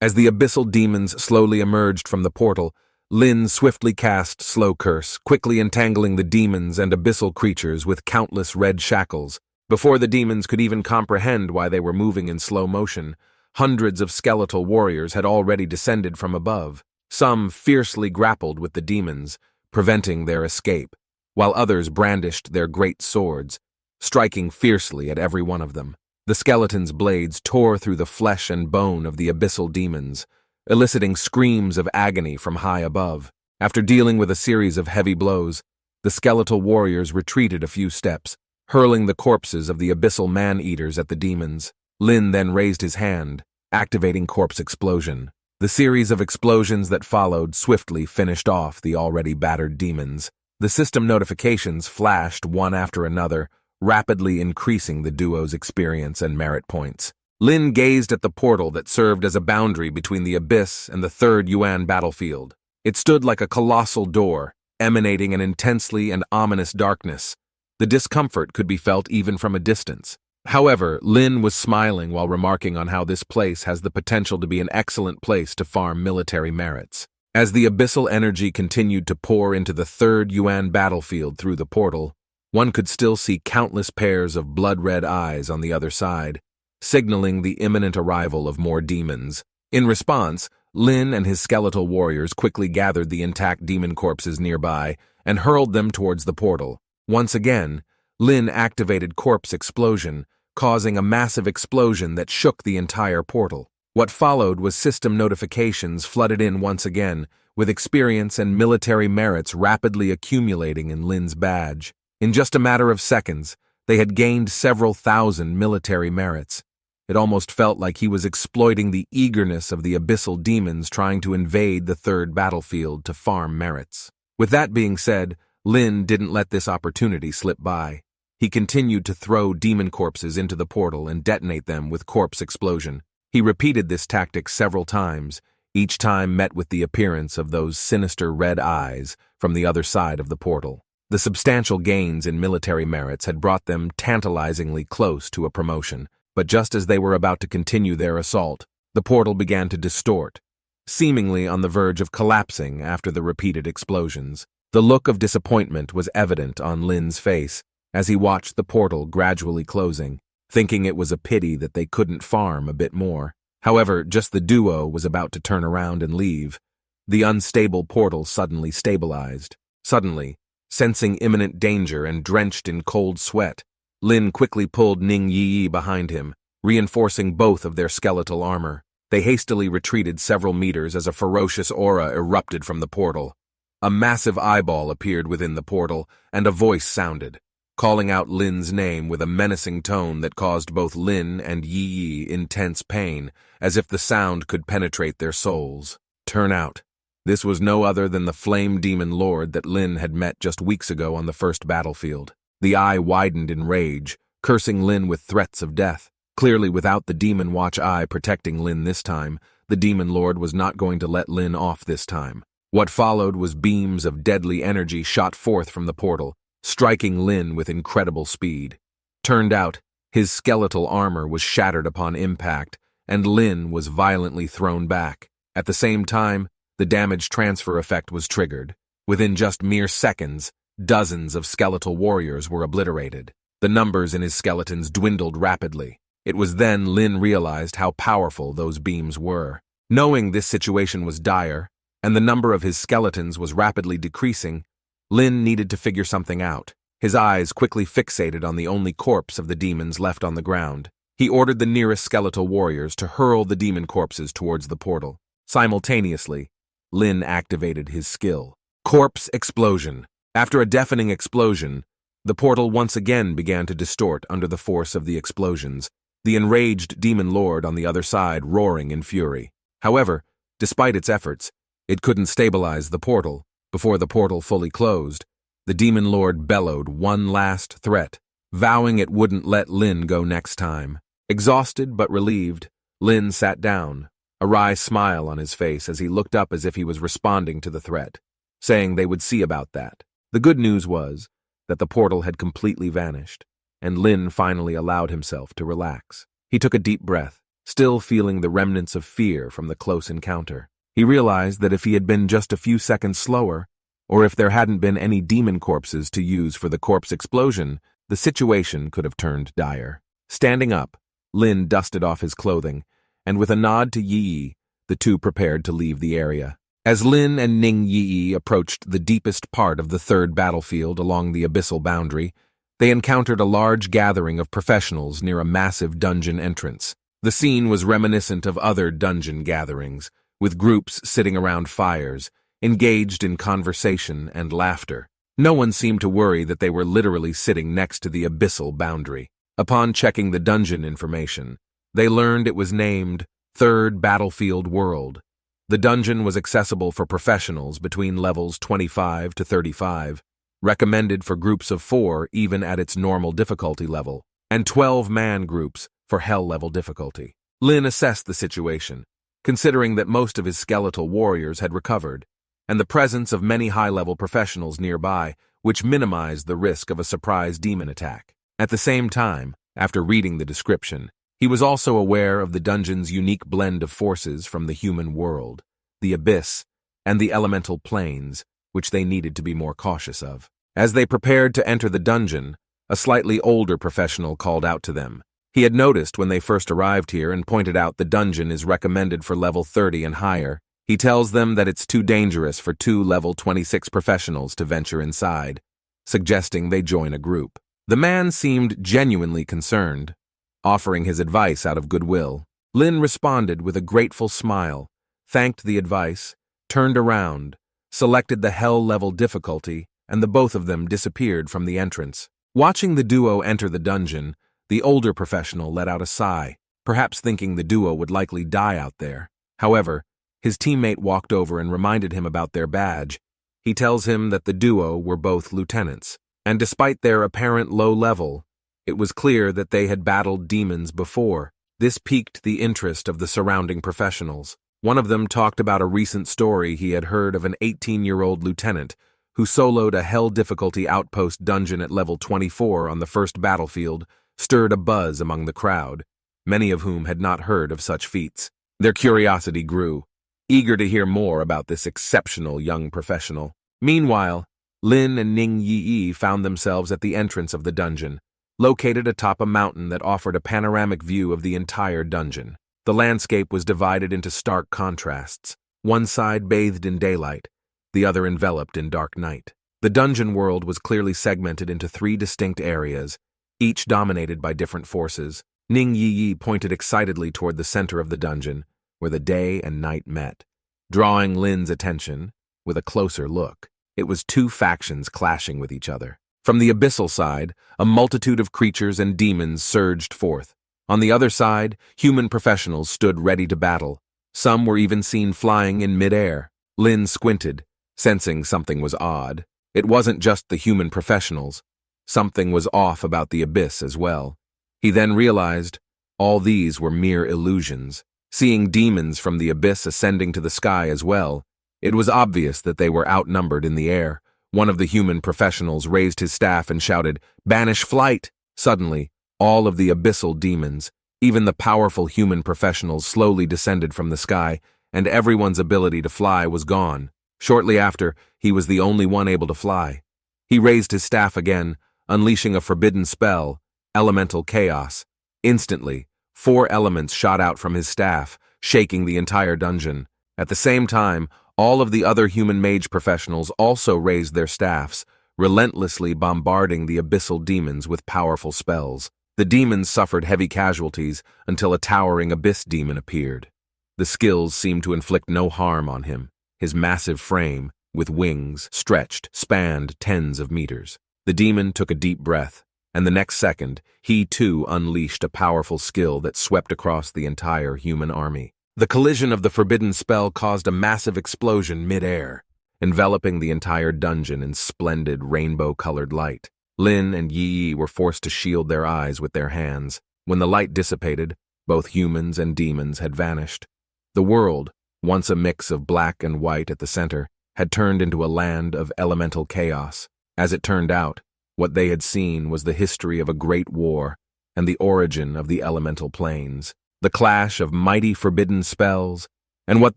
As the abyssal demons slowly emerged from the portal, Lin swiftly cast Slow Curse, quickly entangling the demons and abyssal creatures with countless red shackles. Before the demons could even comprehend why they were moving in slow motion, hundreds of skeletal warriors had already descended from above. Some fiercely grappled with the demons, preventing their escape, while others brandished their great swords, striking fiercely at every one of them. The skeleton's blades tore through the flesh and bone of the abyssal demons, eliciting screams of agony from high above. After dealing with a series of heavy blows, the skeletal warriors retreated a few steps, hurling the corpses of the abyssal man-eaters at the demons. Lin then raised his hand, activating Corpse Explosion. The series of explosions that followed swiftly finished off the already battered demons. The system notifications flashed one after another, rapidly increasing the duo's experience and merit points. Lin gazed at the portal that served as a boundary between the abyss and the third Yuan battlefield. It stood like a colossal door, emanating an intensely and ominous darkness. The discomfort could be felt even from a distance. However, Lin was smiling while remarking on how this place has the potential to be an excellent place to farm military merits. As the abyssal energy continued to pour into the third Yuan battlefield through the portal, one could still see countless pairs of blood-red eyes on the other side, signaling the imminent arrival of more demons. In response, Lin and his skeletal warriors quickly gathered the intact demon corpses nearby and hurled them towards the portal. Once again, Lin activated Corpse Explosion, causing a massive explosion that shook the entire portal. What followed was system notifications flooded in once again, with experience and military merits rapidly accumulating in Lin's badge. In just a matter of seconds, they had gained several thousand military merits. It almost felt like he was exploiting the eagerness of the abyssal demons trying to invade the third battlefield to farm merits. With that being said, Lin didn't let this opportunity slip by. He continued to throw demon corpses into the portal and detonate them with Corpse Explosion. He repeated this tactic several times, each time met with the appearance of those sinister red eyes from the other side of the portal. The substantial gains in military merits had brought them tantalizingly close to a promotion, but just as they were about to continue their assault, the portal began to distort, seemingly on the verge of collapsing after the repeated explosions. The look of disappointment was evident on Lin's face as he watched the portal gradually closing, thinking it was a pity that they couldn't farm a bit more. However, just the duo was about to turn around and leave. The unstable portal suddenly stabilized. Suddenly, sensing imminent danger and drenched in cold sweat, Lin quickly pulled Ning Yi behind him, reinforcing both of their skeletal armor. They hastily retreated several meters as a ferocious aura erupted from the portal. A massive eyeball appeared within the portal, and a voice sounded, calling out Lin's name with a menacing tone that caused both Lin and Yi intense pain, as if the sound could penetrate their souls. Turn out. This was no other than the Flame Demon Lord that Lin had met just weeks ago on the first battlefield. The eye widened in rage, cursing Lin with threats of death. Clearly, without the Demon Watch Eye protecting Lin this time, the Demon Lord was not going to let Lin off this time. What followed was beams of deadly energy shot forth from the portal, striking Lin with incredible speed. Turned out, his skeletal armor was shattered upon impact, and Lin was violently thrown back. At the same time, the damage transfer effect was triggered. Within just mere seconds, dozens of skeletal warriors were obliterated. The numbers in his skeletons dwindled rapidly. It was then Lin realized how powerful those beams were. Knowing this situation was dire, and the number of his skeletons was rapidly decreasing, Lin needed to figure something out. His eyes quickly fixated on the only corpse of the demons left on the ground. He ordered the nearest skeletal warriors to hurl the demon corpses towards the portal. Simultaneously, Lin activated his skill. Corpse Explosion. After a deafening explosion, the portal once again began to distort under the force of the explosions, the enraged Demon Lord on the other side roaring in fury. However, despite its efforts, it couldn't stabilize the portal. Before the portal fully closed, the Demon Lord bellowed one last threat, vowing it wouldn't let Lin go next time. Exhausted but relieved, Lin sat down, a wry smile on his face as he looked up as if he was responding to the threat, saying they would see about that. The good news was that the portal had completely vanished, and Lin finally allowed himself to relax. He took a deep breath, still feeling the remnants of fear from the close encounter. He realized that if he had been just a few seconds slower, or if there hadn't been any demon corpses to use for the corpse explosion, the situation could have turned dire. Standing up, Lin dusted off his clothing, and with a nod to Yi, the two prepared to leave the area. As Lin and Ning Yi approached the deepest part of the third battlefield along the abyssal boundary, they encountered a large gathering of professionals near a massive dungeon entrance. The scene was reminiscent of other dungeon gatherings, with groups sitting around fires, engaged in conversation and laughter. No one seemed to worry that they were literally sitting next to the abyssal boundary. Upon checking the dungeon information, they learned it was named Third Battlefield World. The dungeon was accessible for professionals between levels 25 to 35, recommended for groups of 4 even at its normal difficulty level, and 12-man groups for hell-level difficulty. Lin assessed the situation, considering that most of his skeletal warriors had recovered, and the presence of many high-level professionals nearby, which minimized the risk of a surprise demon attack. At the same time, after reading the description, he was also aware of the dungeon's unique blend of forces from the human world, the abyss, and the elemental planes, which they needed to be more cautious of. As they prepared to enter the dungeon, a slightly older professional called out to them. He had noticed when they first arrived here and pointed out the dungeon is recommended for level 30 and higher. He tells them that it's too dangerous for 2 level 26 professionals to venture inside, suggesting they join a group. The man seemed genuinely concerned, offering his advice out of goodwill. Lin responded with a grateful smile, thanked the advice, turned around, selected the hell-level difficulty, and the both of them disappeared from the entrance. Watching the duo enter the dungeon, the older professional let out a sigh, perhaps thinking the duo would likely die out there. However, his teammate walked over and reminded him about their badge. He tells him that the duo were both lieutenants, and despite their apparent low level, it was clear that they had battled demons before. This piqued the interest of the surrounding professionals. One of them talked about a recent story he had heard of an 18-year-old lieutenant who soloed a hell difficulty outpost dungeon at level 24 on the first battlefield, stirred a buzz among the crowd, many of whom had not heard of such feats. Their curiosity grew, eager to hear more about this exceptional young professional. Meanwhile, Lin and Ning Yi found themselves at the entrance of the dungeon, located atop a mountain that offered a panoramic view of the entire dungeon. The landscape was divided into stark contrasts, one side bathed in daylight, the other enveloped in dark night. The dungeon world was clearly segmented into 3 distinct areas, each dominated by different forces. Ning Yi pointed excitedly toward the center of the dungeon, where the day and night met, drawing Lin's attention with a closer look. It was 2 factions clashing with each other. From the abyssal side, a multitude of creatures and demons surged forth. On the other side, human professionals stood ready to battle. Some were even seen flying in midair. Lin squinted, sensing something was odd. It wasn't just the human professionals. Something was off about the abyss as well. He then realized all these were mere illusions. Seeing demons from the abyss ascending to the sky as well, it was obvious that they were outnumbered in the air. One of the human professionals raised his staff and shouted, "Banish flight!" Suddenly, all of the abyssal demons, even the powerful human professionals, slowly descended from the sky, and everyone's ability to fly was gone. Shortly after, he was the only one able to fly. He raised his staff again, unleashing a forbidden spell, Elemental Chaos. Instantly, 4 elements shot out from his staff, shaking the entire dungeon. At the same time, all of the other human mage professionals also raised their staffs, relentlessly bombarding the abyssal demons with powerful spells. The demons suffered heavy casualties until a towering abyss demon appeared. The skills seemed to inflict no harm on him. His massive frame, with wings stretched, spanned tens of meters. The demon took a deep breath, and the next second, he too unleashed a powerful skill that swept across the entire human army. The collision of the forbidden spell caused a massive explosion mid-air, enveloping the entire dungeon in splendid rainbow-colored light. Lin and Yi were forced to shield their eyes with their hands. When the light dissipated, both humans and demons had vanished. The world, once a mix of black and white at the center, had turned into a land of elemental chaos. As it turned out, what they had seen was the history of a great war and the origin of the elemental planes. the clash of mighty forbidden spells, and what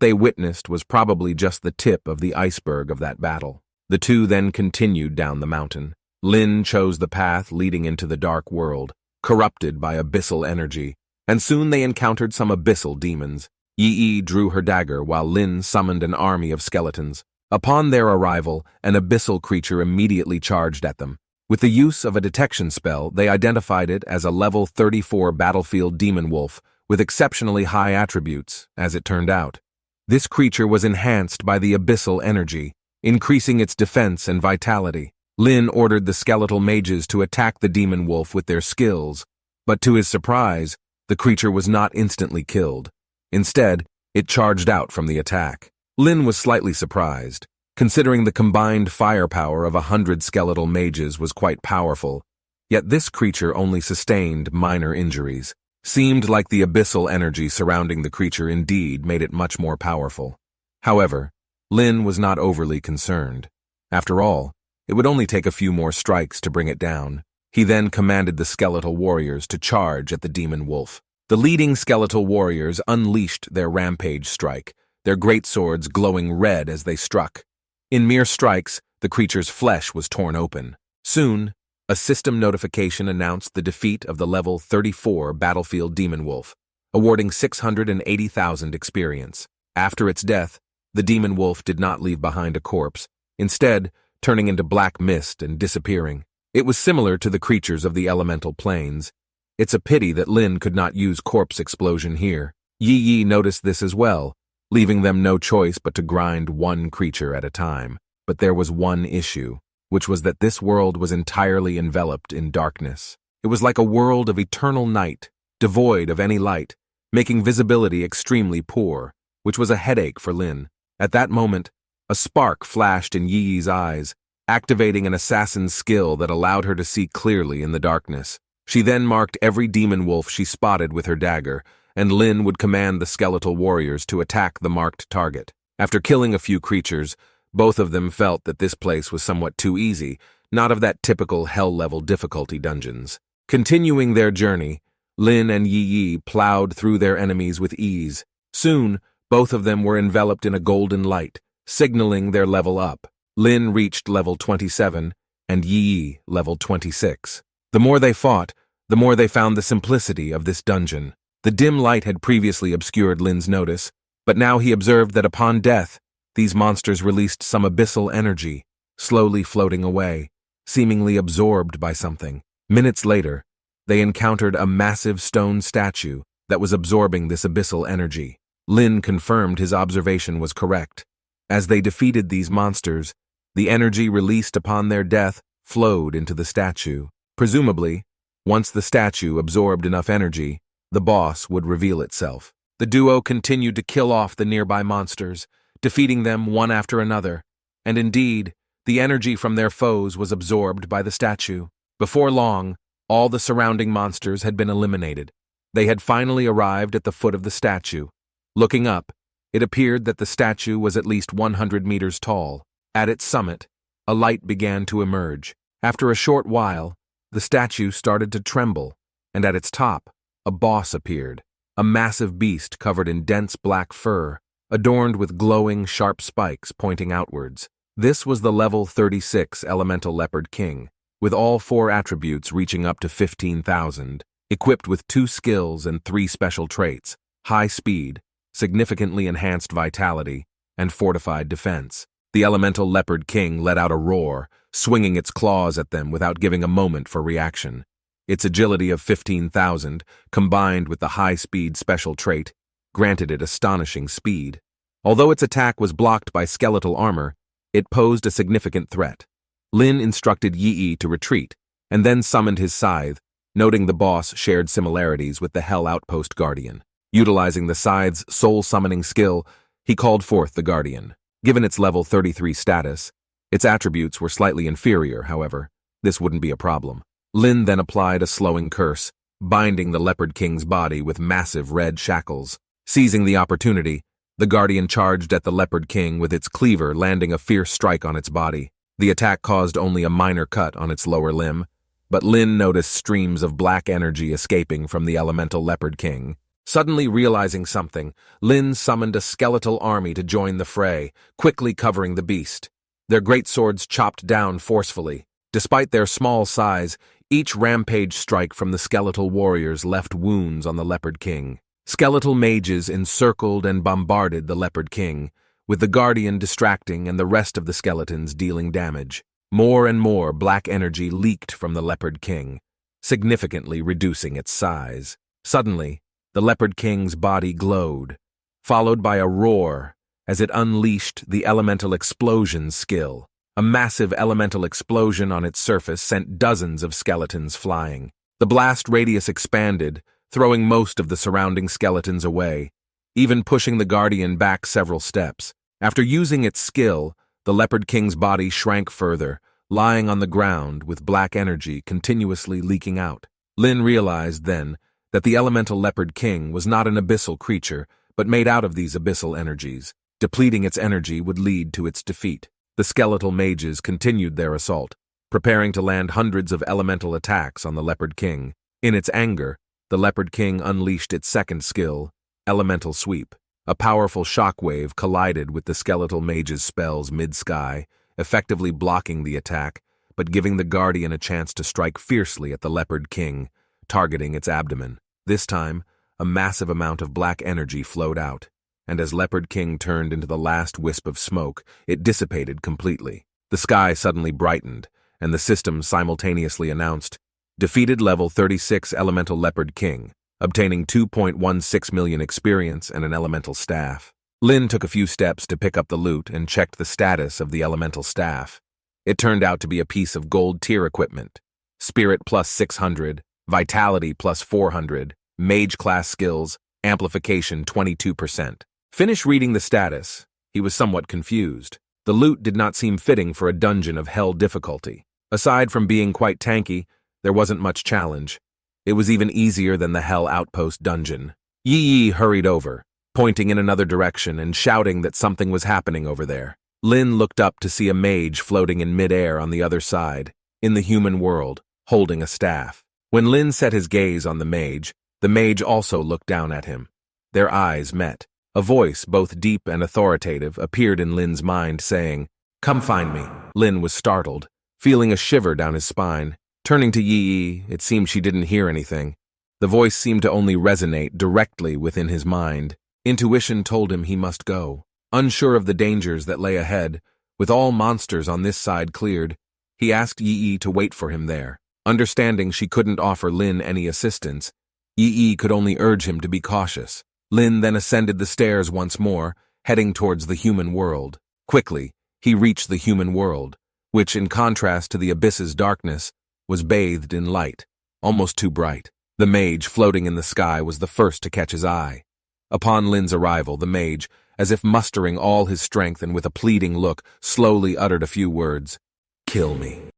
they witnessed was probably just the tip of the iceberg of that battle. The two then continued down the mountain. Lin chose the path leading into the dark world, corrupted by abyssal energy, and soon they encountered some abyssal demons. Yi drew her dagger while Lin summoned an army of skeletons. Upon their arrival, an abyssal creature immediately charged at them. With the use of a detection spell, they identified it as a level 34 battlefield demon wolf with exceptionally high attributes, as it turned out. This creature was enhanced by the abyssal energy, increasing its defense and vitality. Lin ordered the skeletal mages to attack the demon wolf with their skills, but to his surprise, the creature was not instantly killed. Instead, it charged out from the attack. Lin was slightly surprised, considering the combined firepower of 100 skeletal mages was quite powerful, yet this creature only sustained minor injuries. Seemed like the abyssal energy surrounding the creature indeed made it much more powerful. However, Lin was not overly concerned. After all, it would only take a few more strikes to bring it down. He then commanded the skeletal warriors to charge at the demon wolf. The leading skeletal warriors unleashed their rampage strike, their greatswords glowing red as they struck. In mere strikes, the creature's flesh was torn open. Soon, a system notification announced the defeat of the level 34 battlefield demon wolf, awarding 680,000 experience. After its death, the demon wolf did not leave behind a corpse, instead turning into black mist and disappearing. It was similar to the creatures of the elemental planes. It's a pity that Lin could not use corpse explosion here. Yi noticed this as well, leaving them no choice but to grind one creature at a time. But there was one issue, which was that this world was entirely enveloped in darkness. It was like a world of eternal night, devoid of any light, making visibility extremely poor, which was a headache for Lin. At that moment, a spark flashed in Yi's eyes, activating an assassin's skill that allowed her to see clearly in the darkness. She then marked every demon wolf she spotted with her dagger, and Lin would command the skeletal warriors to attack the marked target. After killing a few creatures, both of them felt that this place was somewhat too easy, not of that typical hell-level difficulty dungeons. Continuing their journey, Lin and Yi plowed through their enemies with ease. Soon, both of them were enveloped in a golden light, signaling their level up. Lin reached level 27, and Yi level 26. The more they fought, the more they found the simplicity of this dungeon. The dim light had previously obscured Lin's notice, but now he observed that upon death, these monsters released some abyssal energy, slowly floating away, seemingly absorbed by something. Minutes later, they encountered a massive stone statue that was absorbing this abyssal energy. Lin confirmed his observation was correct. As they defeated these monsters, the energy released upon their death flowed into the statue. Presumably, once the statue absorbed enough energy, the boss would reveal itself. The duo continued to kill off the nearby monsters, defeating them one after another, and indeed, the energy from their foes was absorbed by the statue. Before long, all the surrounding monsters had been eliminated. They had finally arrived at the foot of the statue. Looking up, it appeared that the statue was at least 100 meters tall. At its summit, a light began to emerge. After a short while, the statue started to tremble, and at its top, a boss appeared, a massive beast covered in dense black fur, adorned with glowing, sharp spikes pointing outwards. This was the level 36 Elemental Leopard King, with all 4 attributes reaching up to 15,000, equipped with 2 skills and 3 special traits: high speed, significantly enhanced vitality, and fortified defense. The Elemental Leopard King let out a roar, swinging its claws at them without giving a moment for reaction. Its agility of 15,000, combined with the high-speed special trait, granted it astonishing speed. Although its attack was blocked by skeletal armor, it posed a significant threat. Lin instructed Yi to retreat, and then summoned his scythe, noting the boss shared similarities with the Hell Outpost Guardian. Utilizing the scythe's soul-summoning skill, he called forth the Guardian. Given its level 33 status, its attributes were slightly inferior, however. This wouldn't be a problem. Lin then applied a slowing curse, binding the Leopard King's body with massive red shackles. Seizing the opportunity, the Guardian charged at the Leopard King with its cleaver, landing a fierce strike on its body. The attack caused only a minor cut on its lower limb, but Lin noticed streams of black energy escaping from the Elemental Leopard King. Suddenly realizing something, Lin summoned a skeletal army to join the fray, quickly covering the beast. Their great swords chopped down forcefully. Despite their small size, each rampage strike from the skeletal warriors left wounds on the Leopard King. Skeletal mages encircled and bombarded the Leopard King, with the Guardian distracting and the rest of the skeletons dealing damage. More and more black energy leaked from the Leopard King, significantly reducing its size. Suddenly, the Leopard King's body glowed, followed by a roar as it unleashed the elemental explosion skill. A massive elemental explosion on its surface sent dozens of skeletons flying. The blast radius expanded, throwing most of the surrounding skeletons away, even pushing the Guardian back several steps. After using its skill, the Leopard King's body shrank further, lying on the ground with black energy continuously leaking out. Lin realized then that the elemental Leopard King was not an abyssal creature, but made out of these abyssal energies. Depleting its energy would lead to its defeat. The skeletal mages continued their assault, preparing to land hundreds of elemental attacks on the Leopard King. In its anger, the Leopard King unleashed its second skill, Elemental Sweep. A powerful shockwave collided with the skeletal mage's spells mid-sky, effectively blocking the attack, but giving the Guardian a chance to strike fiercely at the Leopard King, targeting its abdomen. This time, a massive amount of black energy flowed out, and as Leopard King turned into the last wisp of smoke, it dissipated completely. The sky suddenly brightened, and the system simultaneously announced, defeated level 36 Elemental Leopard King, obtaining 2.16 million experience and an elemental staff. Lin took a few steps to pick up the loot and checked the status of the elemental staff. It turned out to be a piece of gold tier equipment. Spirit plus 600, Vitality plus 400, Mage class skills, Amplification 22%. Finish reading the status. He was somewhat confused. The loot did not seem fitting for a dungeon of hell difficulty. Aside from being quite tanky, there wasn't much challenge. It was even easier than the Hell Outpost dungeon. Yi hurried over, pointing in another direction and shouting that something was happening over there. Lin looked up to see a mage floating in midair on the other side, in the human world, holding a staff. When Lin set his gaze on the mage also looked down at him. Their eyes met. A voice, both deep and authoritative, appeared in Lin's mind, saying, "Come find me." Lin was startled, feeling a shiver down his spine. Turning to Yi, it seemed she didn't hear anything. The voice seemed to only resonate directly within his mind. Intuition told him he must go. Unsure of the dangers that lay ahead, with all monsters on this side cleared, he asked Yi to wait for him there. Understanding she couldn't offer Lin any assistance, Yi could only urge him to be cautious. Lin then ascended the stairs once more, heading towards the human world. Quickly, he reached the human world, which, in contrast to the abyss's darkness, was bathed in light, almost too bright. The mage floating in the sky was the first to catch his eye. Upon Lin's arrival, the mage, as if mustering all his strength and with a pleading look, slowly uttered a few words. "Kill me."